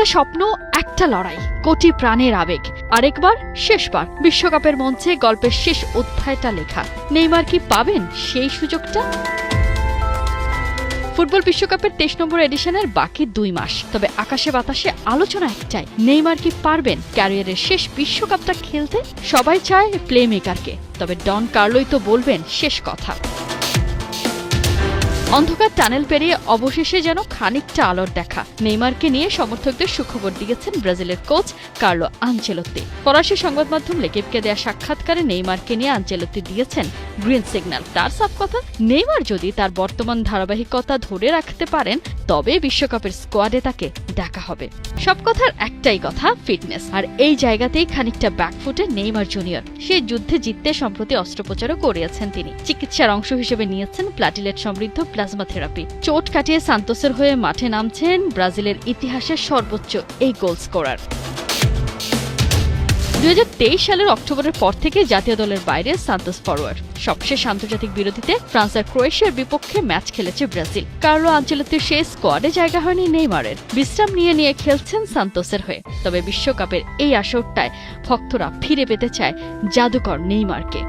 একটা স্বপ্ন, একটা লড়াই, কোটি প্রাণের আবেগ। আরেকবার, শেষবার বিশ্বকাপের মঞ্চে গল্পের শেষ অধ্যায়টা লেখা। নেইমার কি পাবেন সেই সুযোগটা? ফুটবল বিশ্বকাপের 23 নম্বর এডিশনের বাকি 2 মাস। তবে আকাশে বাতাসে আলোচনা একটাই, নেইমার কি পারবেন ক্যারিয়ারের শেষ বিশ্বকাপটা খেলতে? সবাই চায় প্লে মেকারকে, তবে ডন কার্লোই তো বলবেন শেষ কথা। অন্ধকার টানেল পেরিয়ে অবশেষে যেন খানিকটা আলোর দেখা। নেইমারকে নিয়ে সমর্থকদের সুখবর দিয়েছেন ব্রাজিলের কোচ কার্লো আনচেলত্তি। ফরাসি সংবাদ মাধ্যম লেকিপকে দেয়া সাক্ষাৎকারে নেইমারকে নিয়ে আনচেলত্তি দিয়েছেন গ্রিন সিগন্যাল। তার সাফ কথা, নেইমার যদি তার বর্তমান ধারাবাহিকতা ধরে রাখতে পারেন তবে বিশ্বকাপের স্কোয়াডে তাকে ডাকা হবে। সব কথার একটাই কথা, ফিটনেস। আর এই জায়গাতেই খানিকটা ব্যাকফুটে নেইমার জুনিয়র। সেই যুদ্ধে জিততে সম্প্রতি অস্ত্রোপচারও করিয়েছেন তিনি। চিকিৎসার অংশ হিসেবে নিয়েছেন প্লাটিলেট সমৃদ্ধ প্লাজমা থেরাপি। চোট কাটিয়ে সান্তোসের হয়ে মাঠে নামছেন ব্রাজিলের ইতিহাসের সর্বোচ্চ এই গোল স্কোরার। 2023 সালের অক্টোবরের পর থেকে জাতীয় দলের বাইরে সান্তোস ফরওয়ার্ড। সবশেষ আন্তর্জাতিক বিরতিতে ফ্রান্স আর ক্রোয়েশিয়ার বিপক্ষে ম্যাচ খেলেছে ব্রাজিল। কার্লো আনচেলত্তির সেই স্কোয়াডে জায়গা হয়নি নেইমারের। বিশ্রাম নিয়ে খেলছেন সান্তোসের হয়ে। তবে বিশ্বকাপের এই আসরটায় ভক্তরা ফিরে পেতে চায় জাদুকর নেইমারকে।